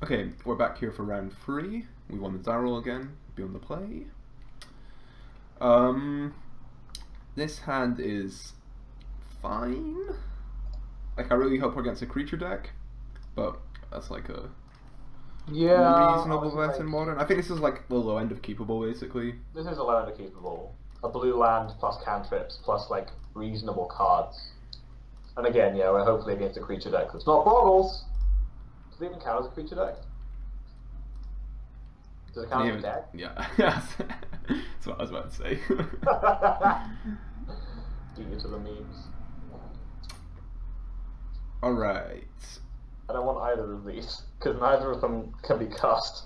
Okay, we're back here for round 3. We won the Darrell again, be on the play. Um, this hand is fine. Like, I really hope we're against a creature deck, but that's like a reasonable bet in modern. I think this is like the low end of keepable, basically. This is a low end of keepable. A blue land plus cantrips plus like reasonable cards. And again, yeah, we're hopefully against a creature deck that's not boggles. Does it even count as a creature deck? Does it count as a deck? Yeah, that's what I was about to say. Beat you to the memes. Alright. I don't want either of these, because neither of them can be cast.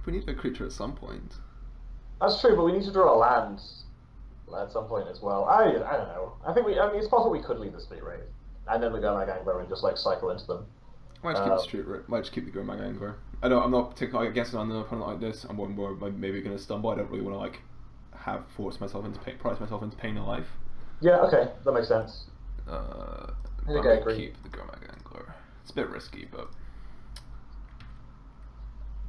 We need a creature at some point. That's true, but we need to draw a land at some point as well. I don't know. I mean, it's possible we could leave the Street Wraith, and then we go Mag Angler and just like cycle into them. Might just keep the Street Wraith. Might just keep the Mag Angler. I know I'm not particularly against an opponent like this. I'm more maybe going to stumble. I don't really want to like price myself into pain in life. Yeah. Okay, that makes sense. I think I agree. Keep the Mag Angler. It's a bit risky, but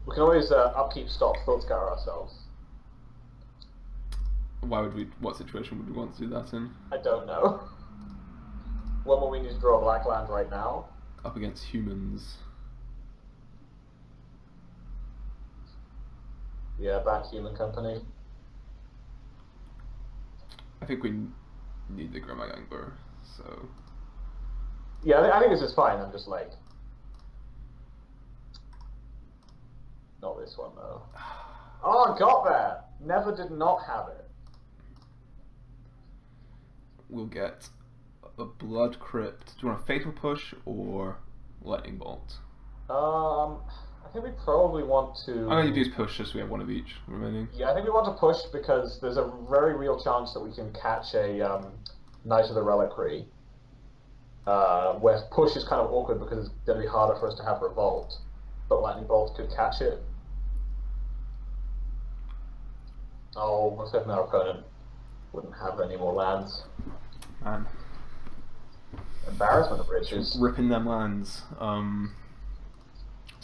we can always upkeep, stop, thought scour ourselves. Why would we? What situation would we want to do that in? I don't know. When will we need to draw a black land right now? Up against humans. Yeah, back human company. I think we need the Mag Angler, so. Yeah, I think this is fine. I'm just like, not this one though. Oh, got there. Never did not have it. We'll get a Blood Crypt. Do you want a Fatal Push or Lightning Bolt? I think we probably want to. I'm going to use push just so we have one of each remaining. Yeah, I think we want to push because there's a very real chance that we can catch a Knight of the Reliquary. Where push is kind of awkward because it's going to be harder for us to have Revolt, but Lightning Bolt could catch it. Oh, let's hope our opponent wouldn't have any more lands. Man. Embarrassment of riches. Ripping them lands. So I'm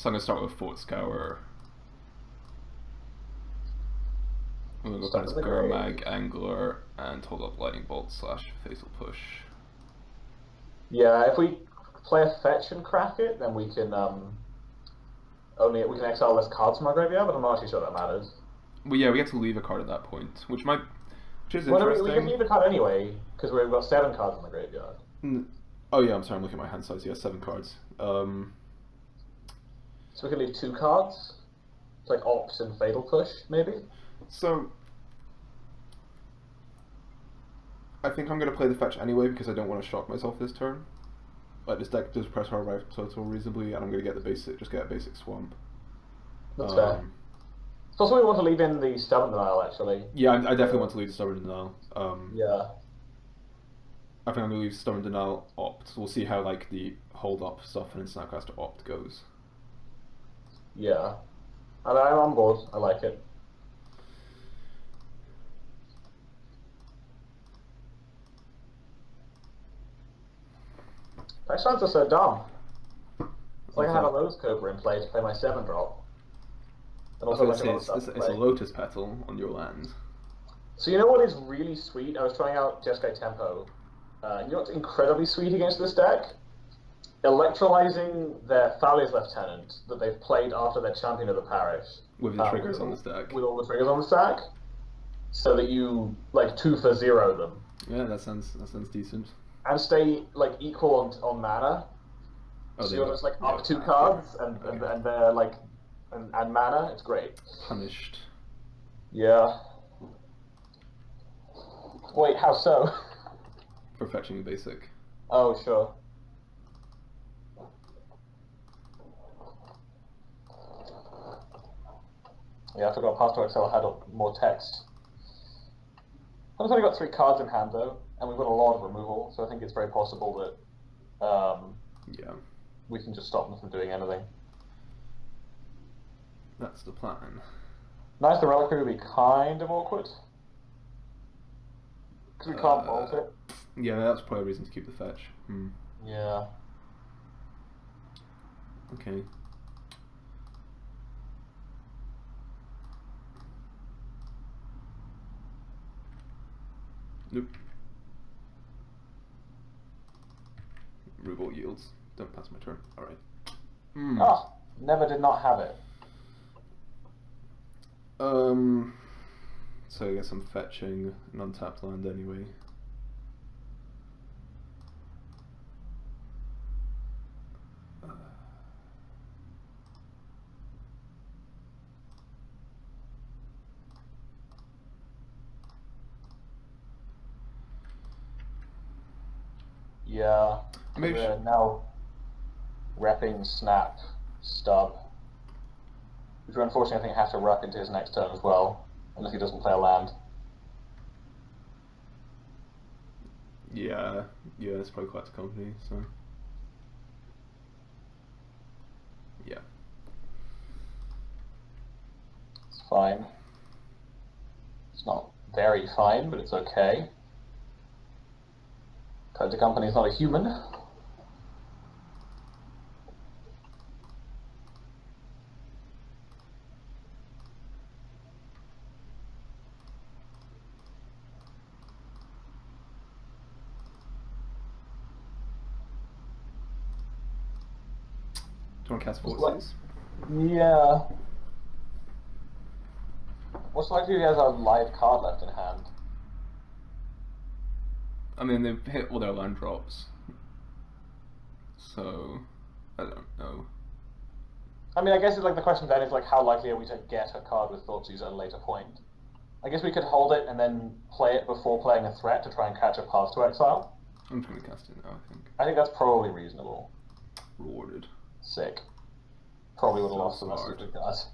going to start with Fort Scour. I'm going to go down to Mag Angler and hold up Lightning Bolt / Fatal Push. Yeah, if we play a fetch and crack it, then we can we can exile less cards from our graveyard, but I'm not actually sure that matters. Well, yeah, we get to leave a card at that point, which is interesting. We can leave a card anyway because we've got 7 cards in the graveyard. Oh yeah, I'm sorry, I'm looking at my hand size. Yeah, 7 cards. So we can leave 2 cards, it's like Opt and Fatal Push, maybe. So I think I'm going to play the fetch anyway because I don't want to shock myself this turn. Like this deck does press our right total reasonably, and I'm going to get the basic, just get a basic swamp. That's fair. It's also we want to leave in the Stubborn Denial actually. Yeah, I definitely want to leave the Stubborn Denial. Yeah. I think I'm going to leave Stubborn Denial Opt. We'll see how like the hold up stuff and Snapcaster Opt goes. Yeah. I'm on board. I like it. My shots are so dumb. It's like I had a Lotus Cobra in play to play my 7-drop. And also it's a Lotus Petal on your land. So you know what is really sweet? I was trying out Jeskai Tempo. You know what's incredibly sweet against this deck? Electrolyzing their Thalia's Lieutenant that they've played after their Champion of the Parish. With the triggers on the stack. With all the triggers on the stack. So that you, like, 2 for 0 them. Yeah, that sounds decent. And stay, like, equal on mana. Oh, so you're just, like, up 2 cards, and they're, like, and mana. It's great. Punished. Yeah. Wait, how so? For fetching basic. Oh, sure. Yeah, I forgot Path to Exile had more text. I've only got 3 cards in hand though, and we've got a lot of removal, so I think it's very possible that yeah, we can just stop them from doing anything. That's the plan. Nice, the Reliquary would be kind of awkward. Because we can't bolt it. Yeah, that's probably a reason to keep the fetch. Yeah. Okay. Nope. Revolt yields. Don't pass my turn. Alright. Ah, never did not have it. So I guess I'm fetching an untapped land anyway. Yeah. Maybe We're now repping Snap Stub. Which unfortunately I think have to rep into his next turn as well, unless he doesn't play a land. Yeah, it's probably quite a company, so yeah. It's fine. It's not very fine, but it's okay. The company is not a human. Do you want to cast Forsyth? Yeah. What's likely he has a live card left in hand? I mean, they've hit all their land drops, so I don't know. I mean, I guess it's like the question then is like, how likely are we to get a card with Thoughtseize at a later point? I guess we could hold it and then play it before playing a threat to try and catch a Path to Exile. I'm just going to cast it now, I think. I think that's probably reasonable. Rewarded. Sick. Probably would have So lost the smart. stupid guys.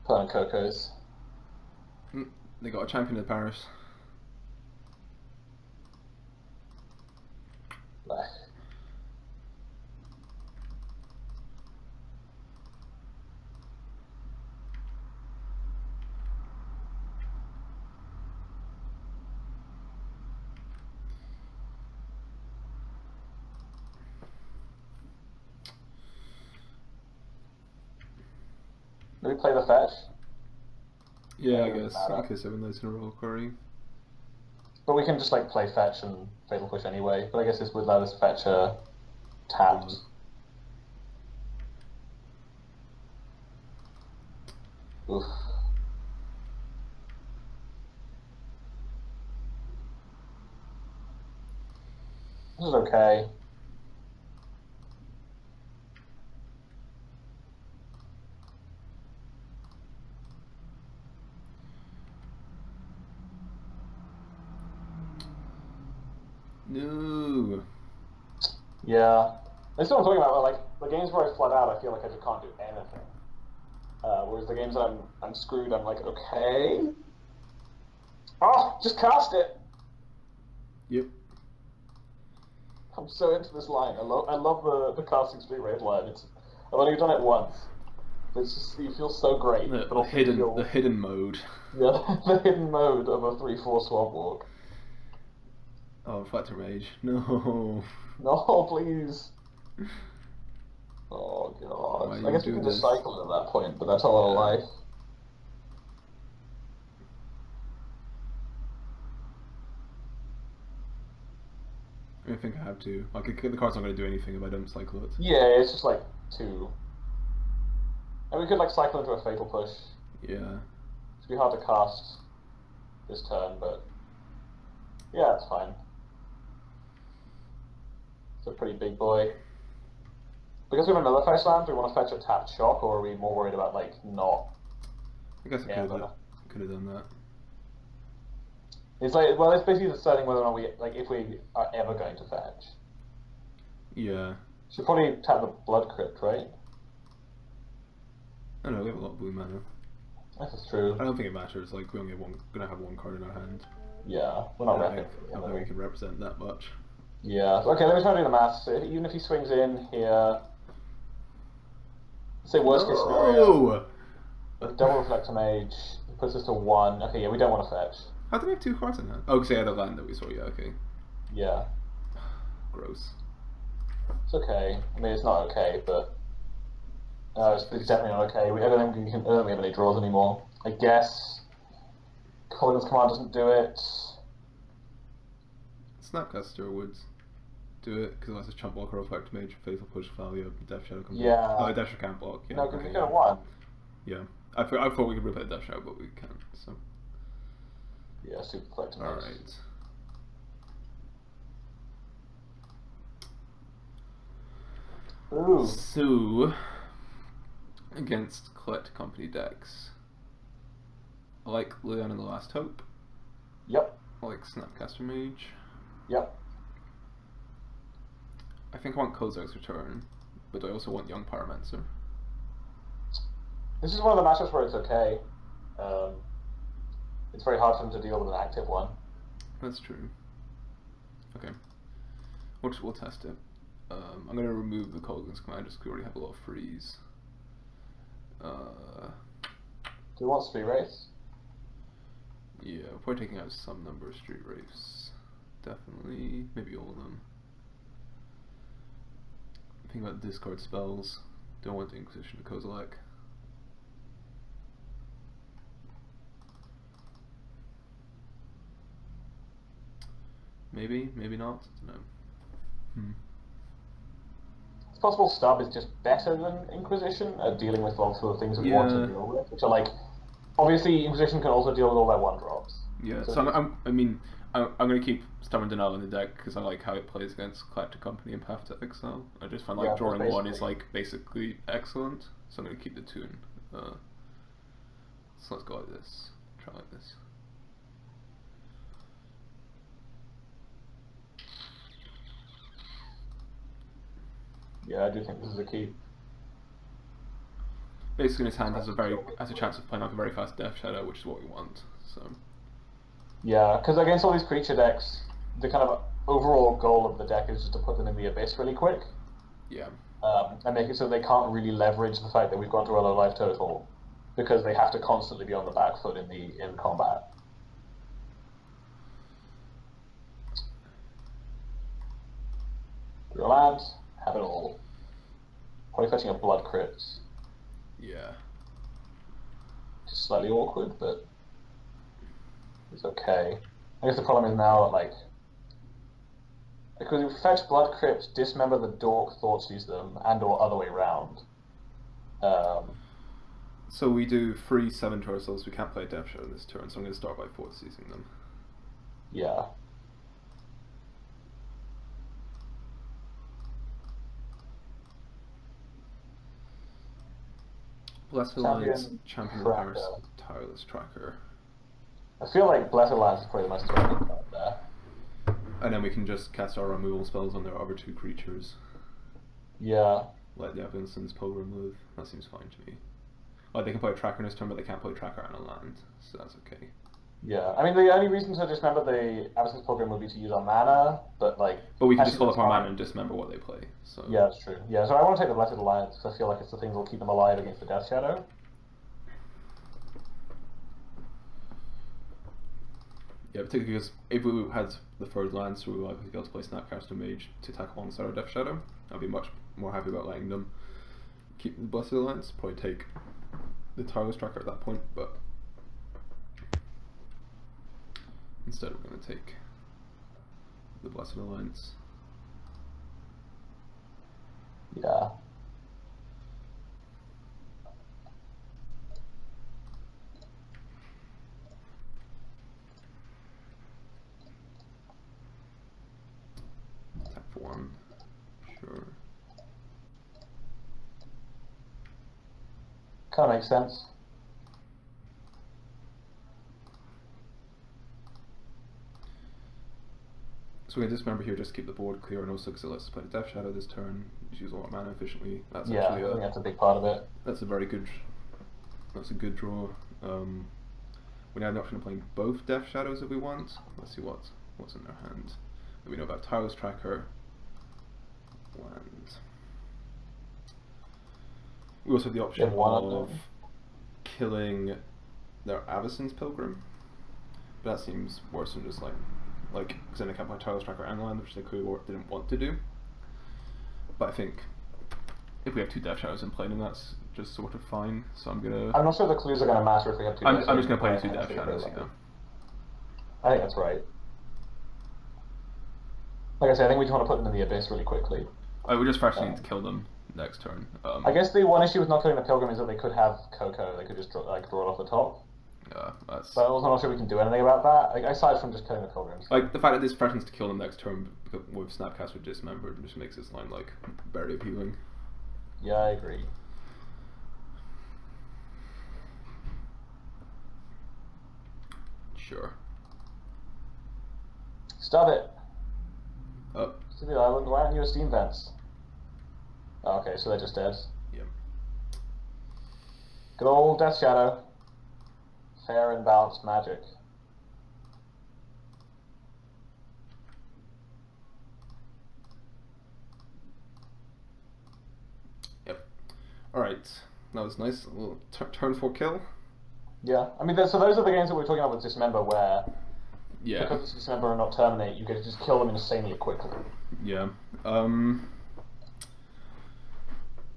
Playing Cocos. They got a champion of Paris. Blech. Maybe play the fetch. Yeah, I guess. Okay, 7 nights in a row occurring. But we can just like play fetch and fatal push anyway. But I guess this would let us fetch a tapped. Oof. This is okay. No. Yeah. That's what I'm talking about. Like the games where I flood out, I feel like I just can't do anything. Whereas the games that I'm screwed, I'm like, okay. Oh, just cast it. Yep. I'm so into this line. I love the casting speed rate line. I've only done it once. But it's just you feel so great. The hidden mode. Yeah, the hidden mode of a 3/4 swab walk. Oh, Reflector Mage. No. No, please. Oh god. I guess we can just cycle at that point, but that's a lot of life. I think I have to. Like, the card's not going to do anything if I don't cycle it. Yeah, it's just like 2. And we could like cycle into a fatal push. Yeah. It'd be hard to cast this turn, but yeah, it's fine. It's a pretty big boy. Because we have another fetch land, do we want to fetch a tapped shock, or are we more worried about like not? I guess I could have done that. It's like, well, it's basically deciding whether or not if we are ever going to fetch. Yeah. Should probably tap the blood crypt, right? I don't know, we have a lot of blue mana. That's true. I don't think it matters, like, we only gonna have one card in our hand. Yeah, we're not I don't think we can represent that much. Yeah, okay, let me try to do the math. So even if he swings in here, let's say worst case scenario, double Reflector Mage, puts us to 1. Okay, yeah, we don't want to fetch. How do we have 2 cards in hand? Oh, because they had a land that we saw. Yeah, okay. Yeah. Gross. It's okay. I mean, it's not okay, but it's definitely not okay. I don't think we have any draws anymore. I guess Collins Command doesn't do it. Snapcaster would do it because that's a chump blocker, effect mage, faithful push, value, Death Shadow can block. Yeah. Oh, Death Shadow can't block. Yeah, No, because okay, we could have won. Yeah. I thought we could replay Death Shadow, but we can't, so. Yeah, super collector mage. Alright. Ooh. So, against Collect Company decks, I like Leon and the Last Hope. Yep. I like Snapcaster Mage. Yep. I think I want Kozak's Return, but I also want Young Pyromancer. This is one of the matchups where it's okay. It's very hard for him to deal with an active one. That's true. Okay. We'll test it. I'm going to remove the Colgan's Command just because we already have a lot of freeze. Do you want Street Race? Yeah, we're probably taking out some number of Street Wraiths. Definitely. Maybe all of them. Think about discard spells. Don't want the Inquisition to Kozilek. Maybe, maybe not. I don't know. It's possible Stub is just better than Inquisition at dealing with lots of the things we want to deal with, which are like, obviously Inquisition can also deal with all their 1-drops. Yeah, so I'm going to keep Stubborn Denial in the deck because I like how it plays against Collector Company and Path to Exile. I just find like drawing 1 is like basically excellent, so I'm going to keep the tune. So let's go like this. Try like this. Yeah, I do think this is a key. Basically, his hand has a chance of playing like a very fast Death Shadow, which is what we want. So. Yeah, because against all these creature decks, the kind of overall goal of the deck is just to put them in the abyss really quick. Yeah. And make it so they can't really leverage the fact that we've gone to a low life total, because they have to constantly be on the back foot in combat. Your lands, have it all. Probably fetching a blood crit. Yeah. Just slightly awkward, but it's okay. I guess the problem is now that, like, because we fetch blood crypt, dismember the dork, thoughtseize them, and or other way round. So we do 3/7 to ourselves. We can't play Death Shadow this turn, so I'm going to start by force-seizing them. Yeah. Blessed Alliance, Champion of Paris, Tireless Tracker. I feel like Blessed Alliance is probably the most threatening card there. And then we can just cast our removal spells on their other 2 creatures. Yeah. Like the Evanston's Pilgrim Live. That seems fine to me. Like they can play a Tracker in this turn, but they can't play a Tracker on a land, so that's okay. Yeah, I mean the only reason to dismember the Evanston's Pilgrim would be to use our mana, but like... But we can just fill up our mana and dismember what they play, so... Yeah, that's true. Yeah, so I want to take the Blessed Alliance, because I feel like it's the thing that will keep them alive against the Death Shadow. Yeah, particularly because if we had the third land, so we would likely be able to play Snapcaster Mage to attack alongside our Death Shadow. I'd be much more happy about letting them keep the Blessed Alliance, probably take the Tireless Tracker at that point, but instead we're going to take the Blessed Alliance. Yeah. Tap for 1, sure. Kind of makes sense. So we can dismember here, just keep the board clear, and also because it lets us play Death Shadow this turn, just use a lot of mana efficiently. That's Yeah, I think that's a big part of it. That's a very good. That's a good draw. We now have the option of playing both Death Shadows if we want. Let's see what's in their hand. We know about Tireless Tracker. Land. We also have the option of killing their Avacyn's Pilgrim. But that seems worse than just like because they can't play Tiles Tracker and land, which they clearly didn't want to do. But I think if we have 2 Death Shadows in play, then that's just sort of fine. So I'm not sure the clues are gonna matter if we have 2. I'm just gonna play 2 Death Shadows. Yeah. I think that's right. Like I said, I think we just want to put them in the abyss really quickly. We just first need to kill them next turn. I guess the one issue with not killing the Pilgrim is that they could have Coco. They could just draw it off the top. Yeah, that's. But I'm also not sure we can do anything about that. Like, aside from just killing the Pilgrims. Like the fact that this threatens to kill them next turn with Snapcast with Dismembered just makes this line like very appealing. Yeah, I agree. Sure. Stop it. Oh. Stupid Island, why aren't you a steam vents? Oh, okay, so they're just dead. Yep. Good old Death Shadow. Fair and balanced magic. Yep. Alright. That was nice. A little turn 4 kill. Yeah. I mean, so those are the games that we're talking about with Dismember where yeah. because it's Dismember and not Terminate, you get to just kill them insanely quickly. Yeah.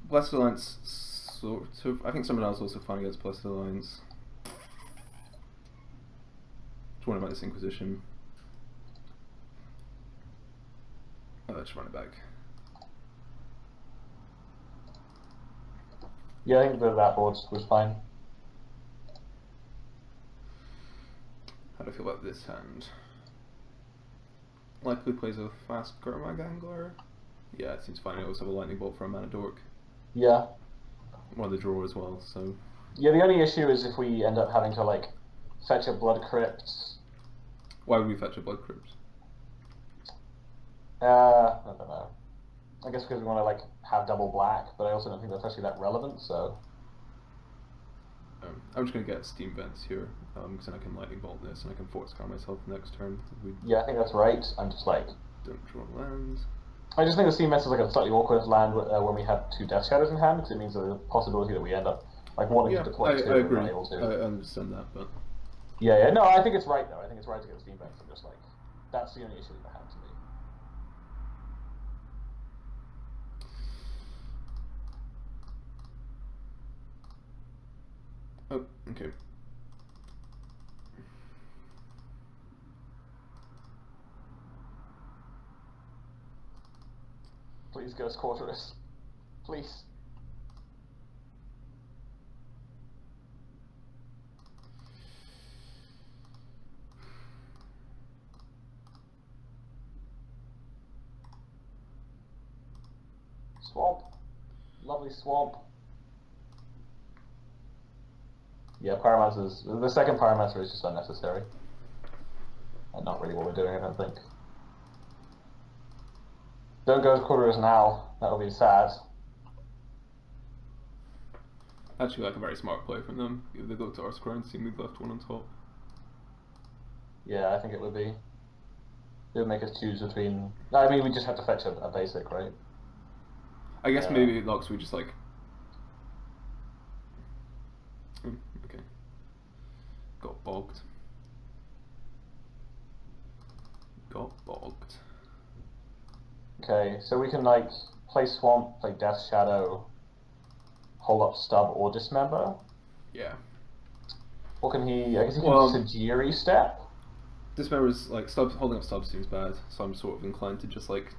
Blessed Alliance sort of. I think someone else also fine against Blessed Alliance. Just wondering about this Inquisition. Let's run it back. Yeah, I think that board was fine. How do I feel about this hand? Likely plays a fast Gurmag Angler. Yeah, it seems fine. I also have a Lightning Bolt for a Mana Dork. Yeah. One of the draw as well, so. Yeah, the only issue is if we end up having to like fetch a Blood Crypt. Why would we fetch a Blood Crypt? I don't know. I guess because we want to like have double black, but I also don't think that's actually that relevant. So. I'm just gonna get Steam Vents here, because then I can Lightning Bolt this and I can Force Scar myself next turn. Yeah, I think that's right. I'm just like. Don't draw lands. I just think the Steam Vents is like a slightly awkward land when we have 2 Death Shadows in hand, because it means there's a possibility that we end up like wanting to deploy 2 I agree. and not able to. I understand that, but. Yeah, no, I think it's right though. I think it's right to get Steam Vents. I'm just like, that's the only issue with the hand to me. Oh, okay. Please, Ghost Quarterus. Please. Swamp. Lovely swamp. Yeah, Pyromancer's... The second Pyromancer is just unnecessary. And not really what we're doing, I don't think. Don't go to Quarterus now. That'll be sad. Actually, like a very smart play from them. If they go to our square and see me left one on top. Yeah, I think it would be. It would make us choose between... I mean, we just have to fetch a basic, right? I guess maybe Lux we just like... okay. Got bogged. Okay, so we can like play Swamp, play Death Shadow, hold up Stub or Dismember? Yeah. Or can he... I guess he can Sajiri Step? Dismember's like... holding up Stub seems bad, so I'm sort of inclined to just like...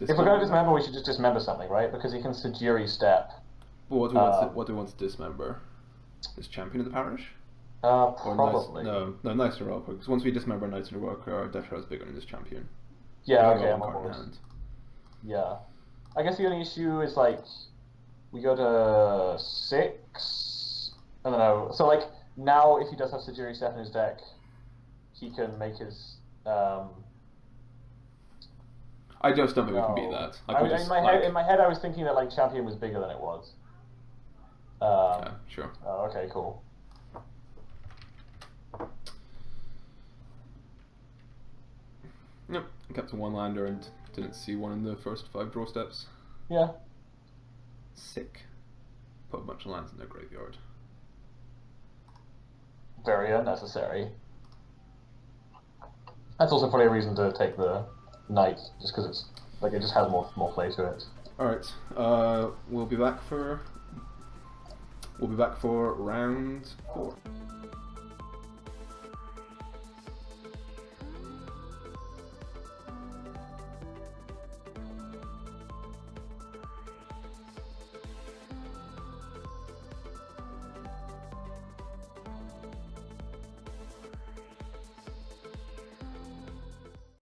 If we're going to Dismember, we should just Dismember something, right? Because he can Sajiri Step. Well, what do we want to Dismember? Is Champion of the Parish? Probably. No, Knights in a Row, because once we Dismember Knights in a Row, our Death Shadow is bigger than this Champion. Yeah, okay, I'm on board. Yeah. I guess the only issue is, like, we go to 6? I don't know. So, like, now if he does have Sajiri Step in his deck, he can make his... I just don't think we can beat that. Like, in my head, I was thinking that, like, Champion was bigger than it was. Yeah, sure. Oh, okay, cool. Yep, I kept a one-lander and didn't see one in the first 5 draw steps. Yeah. Sick. Put a bunch of lands in their graveyard. Very unnecessary. That's also probably a reason to take the knight, just because it's like it just has more play to it. All right. We'll be back for round 4.